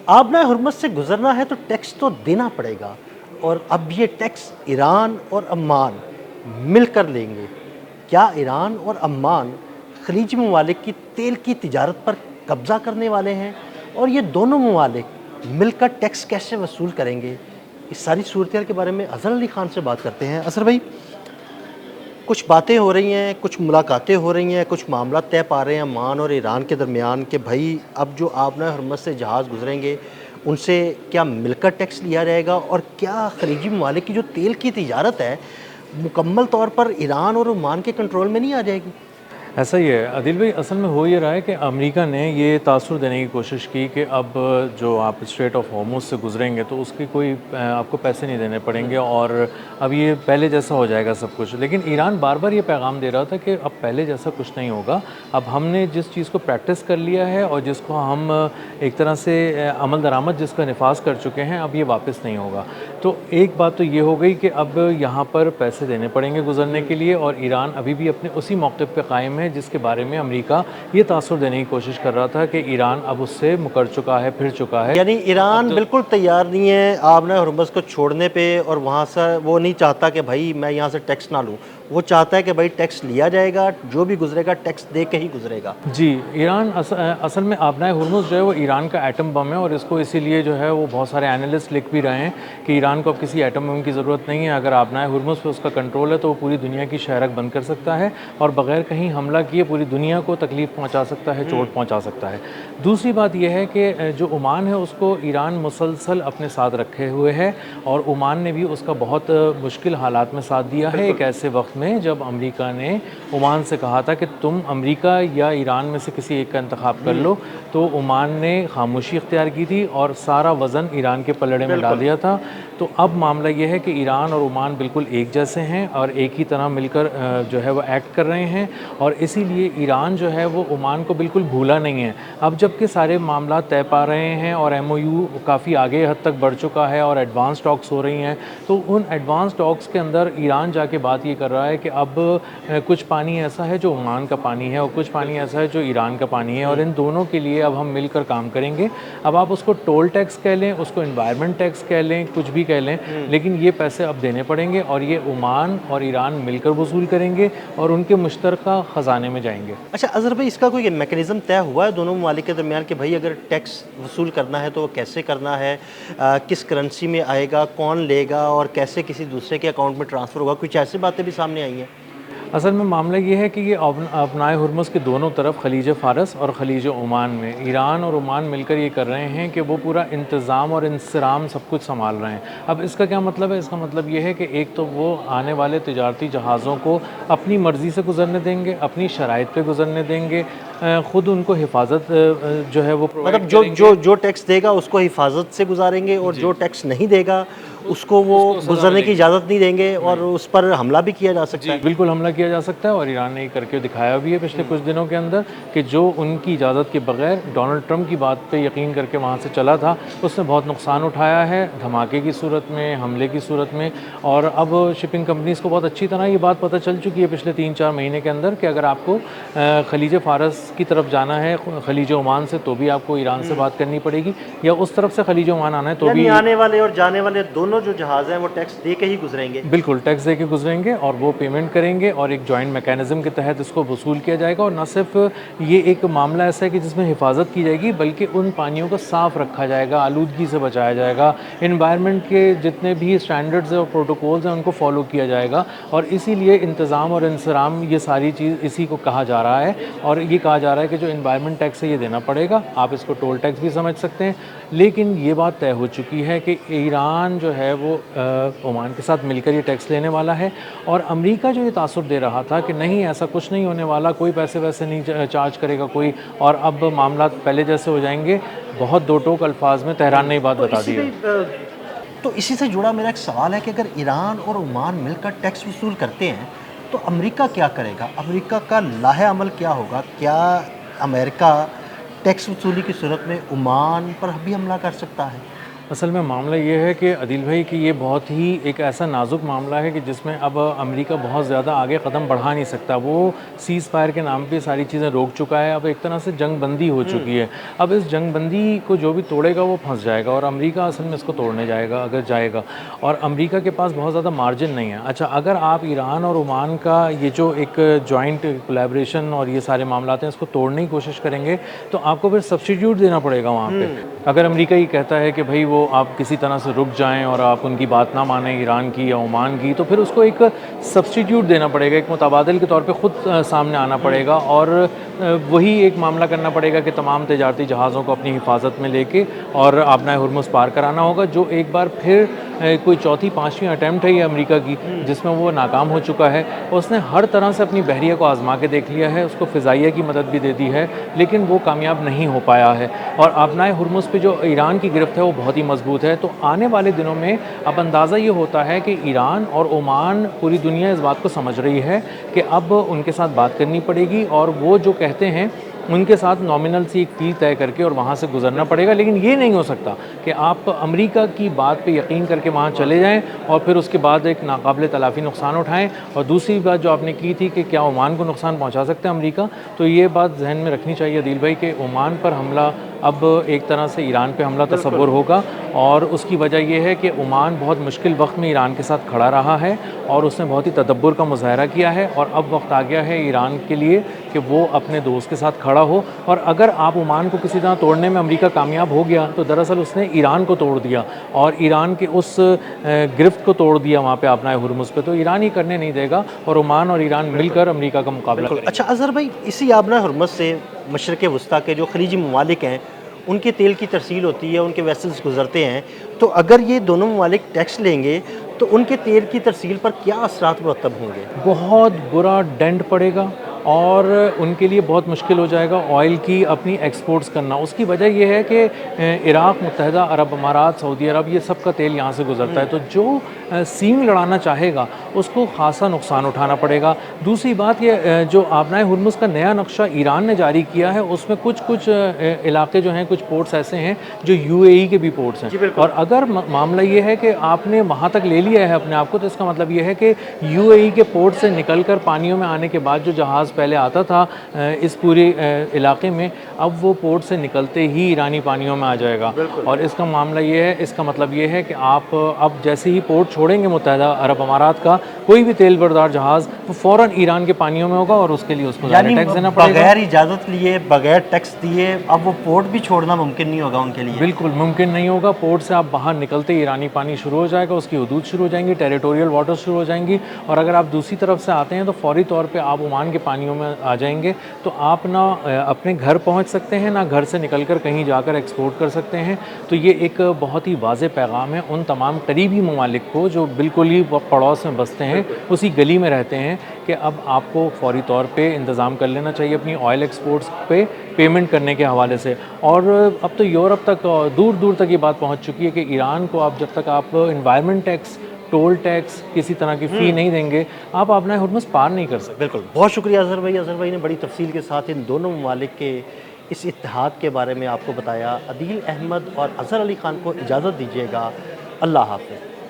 आबना Hormuz से गुज़रना है तो टैक्स तो देना पड़ेगा, और अब ये टैक्स ईरान और अम्मान मिलकर लेंगे। क्या ईरान और अम्मान ख़लीजी ममालिक की तेल की तिजारत पर कब्ज़ा करने वाले हैं, और ये दोनों ममालिक मिलकर टैक्स कैसे वसूल करेंगे? इस सारी सूरत के बारे में अज़हर अली ख़ान से बात करते हैं। अज़हर भाई, कुछ बातें हो रही हैं, कुछ मुलाकातें हो रही हैं, कुछ मामला तय पा रहे हैं अम्मान और ईरान के दरमियान कि भाई अब जो आबना हुर्मुज़ से जहाज़ गुजरेंगे उनसे क्या मिलकर टैक्स लिया जाएगा, और क्या ख़लीजी ममालिक की जो तेल की तिजारत है मुकम्मल तौर पर ईरान और ओमान के कंट्रोल में नहीं आ जाएगी? ऐसा ही है आदिल भाई। असल में हो ये रहा है कि अमेरिका ने ये तासुर देने की कोशिश की कि अब जो आप स्ट्रेट ऑफ हॉर्मुज़ से गुजरेंगे तो उसकी कोई आपको पैसे नहीं देने पड़ेंगे और अब ये पहले जैसा हो जाएगा सब कुछ। लेकिन ईरान बार बार ये पैगाम दे रहा था कि अब पहले जैसा कुछ नहीं होगा, अब हमने जिस चीज़ को प्रैक्टिस कर लिया है और जिसको हम एक तरह से अमल दरामद जिसका नफाज कर चुके हैं, अब ये वापस नहीं होगा। तो एक बात तो ये हो गई कि अब यहाँ पर पैसे देने पड़ेंगे गुजरने के लिए, और ईरान अभी भी अपने उसी मौक़िफ़ पे कायम है जिसके बारे में अमेरिका ये तासुर देने की कोशिश कर रहा था कि ईरान अब उससे मुकर चुका है, फिर चुका है। यानी ईरान तो बिल्कुल तैयार नहीं है आबना हुर्मुज़ को छोड़ने पे, और वहाँ से वो नहीं चाहता कि भाई मैं यहाँ से टैक्स ना लूँ, वो चाहता है कि भाई टैक्स लिया जाएगा, जो भी गुजरेगा टैक्स दे के ही गुजरेगा। जी, ईरान असल में आबनाए हुर्मुज़ जो है वो ईरान का एटम बम है, और इसको इसीलिए जो है वो बहुत सारे एनालिस्ट लिख भी रहे हैं कि ईरान को अब किसी एटम बम की ज़रूरत नहीं है। अगर आबनाए हुर्मुज़ पे उसका कंट्रोल है तो वो पूरी दुनिया की शहरक बंद कर सकता है और बग़ैर कहीं हमला किए पूरी दुनिया को तकलीफ़ पहुँचा सकता है, चोट पहुँचा सकता है। दूसरी बात यह है कि जो ओमान है उसको ईरान मुसलसल अपने साथ रखे हुए है, और ओमान ने भी उसका बहुत मुश्किल हालात में साथ दिया है एक ऐसे वक्त में जब अमेरिका ने ओमान से कहा था कि तुम अमेरिका या ईरान में से किसी एक का इंतखाब कर लो। तो ओमान ने खामोशी इख्तियार की थी और सारा वज़न ईरान के पलड़े में डाल दिया था। तो अब मामला ये है कि ईरान और ओमान बिल्कुल एक जैसे हैं और एक ही तरह मिलकर जो है वो एक्ट कर रहे हैं, और इसीलिए ईरान जो है वो ओमान को बिल्कुल भूला नहीं है। अब जबकि सारे मामला तय पा रहे हैं और MOU काफ़ी आगे हद तक बढ़ चुका है और एडवांस टॉक्स हो रही हैं, तो उन एडवांस टॉक्स के अंदर ईरान जाके बात ये कर रहा है कि अब कुछ पानी ऐसा है जो ओमान का पानी है और कुछ पानी ऐसा है जो ईरान का पानी है, और इन दोनों के लिए अब हम मिलकर काम करेंगे। अब आप उसको टोल टैक्स कह लें, उसको एनवायरनमेंट टैक्स कह लें, कुछ भी कह लें, लेकिन ये पैसे अब देने पड़ेंगे और ये ओमान और ईरान मिलकर वसूल करेंगे और उनके मुश्तरका ख़जाने में जाएंगे। अच्छा अज़हर भाई, इसका कोई मैकेनिज़्म तय हुआ है दोनों ममालिक के दरमियान कि भाई अगर टैक्स वसूल करना है तो वो कैसे करना है, किस करेंसी में आएगा, कौन लेगा और कैसे किसी दूसरे के अकाउंट में ट्रांसफ़र होगा? कुछ ऐसी बातें भी सामने आई हैं? असल में मामला ये है कि ये अपनाए हुर्मुज़ के दोनों तरफ खलीज फ़ारस और खलीज ओमान में ईरान और ओमान मिलकर ये कर रहे हैं कि वो पूरा इंतज़ाम और इंसराम सब कुछ संभाल रहे हैं। अब इसका क्या मतलब है? इसका मतलब ये है कि एक तो वो आने वाले तिजारती जहाज़ों को अपनी मर्ज़ी से गुजरने देंगे, अपनी शराइत पे गुजरने देंगे, ख़ुद उनको हिफाजत जो है वो मतलब जो टैक्स देगा उसको हिफाजत से गुजारेंगे, और जो टैक्स नहीं देगा उसको वो गुजरने की इजाज़त नहीं देंगे, और उस पर हमला भी किया जा सकता है। बिल्कुल हमला किया जा सकता है, और ईरान ने ये करके दिखाया भी है पिछले कुछ दिनों के अंदर कि जो उनकी इजाज़त के बगैर डोनाल्ड ट्रंप की बात पे यकीन करके वहाँ से चला था, उसने बहुत नुकसान उठाया है धमाके की सूरत में, हमले की सूरत में। और अब शिपिंग कंपनीज़ को बहुत अच्छी तरह ये बात पता चल चुकी है पिछले 3-4 महीने के अंदर कि अगर आपको खलीज फ़ारस की तरफ जाना है खलीज ओमान से, तो भी आपको ईरान से बात करनी पड़ेगी, या उस तरफ से खलीज ओमान आना है तो भी आने वाले और जाने वाले दोनों जो जहाज़ हैं वो टैक्स दे के ही गुजरेंगे। बिल्कुल टैक्स दे के गुजरेंगे और वो पेमेंट करेंगे, और एक जॉइंट मैकेनिज़्म के तहत इसको वसूल किया जाएगा। और न सिर्फ ये एक मामला ऐसा है कि जिसमें हिफाजत की जाएगी, बल्कि उन पानियों को साफ़ रखा जाएगा, आलूदगी से बचाया जाएगा, एनवायरनमेंट के जितने भी स्टैंडर्ड्स और प्रोटोकॉल्स हैं उनको फॉलो किया जाएगा। और इसीलिए इंतज़ाम और इंसराम ये सारी चीज़ इसी को कहा जा रहा है, और ये कहा जा रहा है कि जो एनवायरनमेंट टैक्स है ये देना पड़ेगा। आप इसको टोल टैक्स भी समझ सकते हैं, लेकिन ये बात तय हो चुकी है कि ईरान जो है वो ओमान के साथ मिलकर ये टैक्स लेने वाला है। और अमेरिका जो ये तासुर दे रहा था कि नहीं ऐसा कुछ नहीं होने वाला, कोई पैसे वैसे नहीं चार्ज करेगा कोई, और अब मामला पहले जैसे हो जाएंगे, बहुत दो टोक अल्फाज में तेहरान ने ये बात बता दी है। तो इसी से जुड़ा मेरा एक सवाल है कि अगर ईरान और ओमान मिलकर टैक्स वसूल करते हैं तो अमेरिका क्या करेगा? अमेरिका का लाहे अमल क्या होगा? क्या अमेरिका टैक्स वसूली की सूरत में ओमान पर भी हमला कर सकता है? असल में मामला ये है कि अदील भाई कि ये बहुत ही एक ऐसा नाजुक मामला है कि जिसमें अब अमेरिका बहुत ज़्यादा आगे कदम बढ़ा नहीं सकता। वो सीज़ फायर के नाम पे सारी चीज़ें रोक चुका है, अब एक तरह से जंग बंदी हो चुकी है। अब इस जंग बंदी को जो भी तोड़ेगा वो फंस जाएगा और अमेरिका असल में इसको तोड़ने जाएगा अगर जाएगा, और अमेरिका के पास बहुत ज़्यादा मार्जिन नहीं है। अच्छा, अगर आप ईरान और ओमान का ये जो एक जॉइंट कोलैबोरेशन और ये सारे मामला हैं इसको तोड़ने की कोशिश करेंगे तो आपको फिर सब्स्टिट्यूट देना पड़ेगा वहाँ पे। अगर अमेरिका ये कहता है कि भाई वो आप किसी तरह से रुक जाएं और आप उनकी बात ना मानें ईरान की या ओमान की, तो फिर उसको एक सब्स्टिट्यूट देना पड़ेगा, एक मुतबादल के तौर पे ख़ुद सामने आना पड़ेगा और वही एक मामला करना पड़ेगा कि तमाम तजारती जहाज़ों को अपनी हिफाजत में लेके और आपना हुर्मुज़ पार कराना होगा, जो एक बार फिर कोई चौथी पाँचवीं अटैम्प्ट है ये अमेरिका की जिसमें वो नाकाम हो चुका है। उसने हर तरह से अपनी बहरिया को आजमा के देख लिया है, उसको फ़िज़ाइया की मदद भी दे दी है, लेकिन वो कामयाब नहीं हो पाया है। और आपना हुर्मुज़ पे जो ईरान की गिरफ्त है वो बहुत ही मजबूत है। तो आने वाले दिनों में अब अंदाज़ा ये होता है कि ईरान और ओमान, पूरी दुनिया इस बात को समझ रही है कि अब उनके साथ बात करनी पड़ेगी और वो जो कहते हैं उनके साथ नॉमिनल सी एक फ़ी तय करके और वहाँ से गुजरना पड़ेगा। लेकिन ये नहीं हो सकता कि आप अमेरिका की बात पे यकीन करके वहाँ चले जाएं और फिर उसके बाद एक नाकाबिल तलाफ़ी नुकसान उठाएं। और दूसरी बात जो आपने की थी कि क्या ओमान को नुकसान पहुँचा सकते हैं अमेरिका, तो ये बात जहन में रखनी चाहिए अदील भाई कि ओमान पर हमला अब एक तरह से ईरान पे हमला तसव्वुर होगा। और उसकी वजह यह है कि ओमान बहुत मुश्किल वक्त में ईरान के साथ खड़ा रहा है और उसने बहुत ही तदब्बुर का मुज़ाहरा किया है और अब वक्त आ गया है ईरान के लिए कि वो अपने दोस्त के साथ खड़ा हो। और अगर आप ओमान को किसी तरह तोड़ने में अमेरिका कामयाब हो गया तो दरअसल उसने ईरान को तोड़ दिया और ईरान के उस गिरफ्त को तोड़ दिया वहाँ पे आपना हुर्मुज़ पे। तो ईरान ये करने नहीं देगा और ओमान और ईरान मिलकर अमेरिका का मुकाबला करेंगे। अच्छा अज़हर भाई, इसी आबना हुर्मुज़ से मशरक़ वस्ता के जो खलीजी ममालिक हैं उनके तेल की तरसील होती है, उनके वेसल्स गुजरते हैं, तो अगर ये दोनों ममालिक टैक्स लेंगे तो उनके तेल की तरसील पर क्या असरात मुरतब होंगे? बहुत बुरा डेंट पड़ेगा और उनके लिए बहुत मुश्किल हो जाएगा ऑयल की अपनी एक्सपोर्ट्स करना। उसकी वजह यह है कि इराक़, मुत्तहिदा अरब अमारात, सऊदी अरब, ये सब का तेल यहाँ से गुजरता है, तो जो सींग लड़ाना चाहेगा उसको खासा नुकसान उठाना पड़ेगा। दूसरी बात ये जो आबनाए हुर्मुज़ का नया नक्शा ईरान ने जारी किया है उसमें कुछ इलाके जो हैं, कुछ पोर्ट्स ऐसे हैं जो UAE के भी पोर्ट्स हैं, और अगर मामला ये है कि आपने वहाँ तक ले लिया है अपने आप को, तो इसका मतलब ये है कि UAE के पोर्ट से निकल कर पानियों में आने के बाद जो जहाज़ पहले आता था इस पूरे इलाके में, अब वो पोर्ट से निकलते ही ईरानी पानियों में आ जाएगा। और इसका मामला ये है, इसका मतलब ये है कि आप अब जैसे ही पोर्ट छोड़ेंगे मुत्तहिदा अरब अमारात का कोई भी तेल बरदार जहाज़, तो फ़ौरन ईरान के पानियों में होगा और उसके लिए उसको टैक्स देना पड़ेगा। बगैर इजाज़त लिए, बगैर टैक्स दिए अब वो पोर्ट भी छोड़ना मुमकिन नहीं होगा उनके लिए। बिल्कुल मुमकिन नहीं होगा। पोर्ट से आप बाहर निकलते ही ईरानी पानी शुरू हो जाएगा, उसकी हदूद शुरू हो जाएंगी, टेरिटोरियल वाटर शुरू हो जाएंगी। और अगर आप दूसरी तरफ से आते हैं तो फौरी तौर पे आप ओमान के पानियों में आ जाएंगे, तो आप ना अपने घर पहुंच सकते हैं, ना घर से निकलकर कहीं जाकर एक्सपोर्ट कर सकते हैं। तो ये एक बहुत ही वाज़ेह पैगाम है उन तमाम करीबी ममालिक को जो बिल्कुल ही पड़ोस में बसते हैं, उसी गली में रहते हैं, कि अब आपको फौरी तौर पे इंतज़ाम कर लेना चाहिए अपनी ऑयल एक्सपोर्ट्स पे पेमेंट करने के हवाले से। और अब तो यूरोप तक, दूर दूर तक ये बात पहुंच चुकी है कि ईरान को आप जब तक आप एनवायरनमेंट टैक्स, टोल टैक्स, किसी तरह की फ़ी नहीं देंगे, आप अपना हुर्मुज़ पार नहीं कर सकते। बिल्कुल, बहुत शुक्रिया अज़हर भाई। अज़हर भाई ने बड़ी तफसील के साथ इन दोनों ममालिक के इस इत्तेहाद के बारे में आपको बताया। अदील अहमद और अज़हर अली ख़ान को इजाज़त दीजिएगा। अल्लाह हाफ़िज़।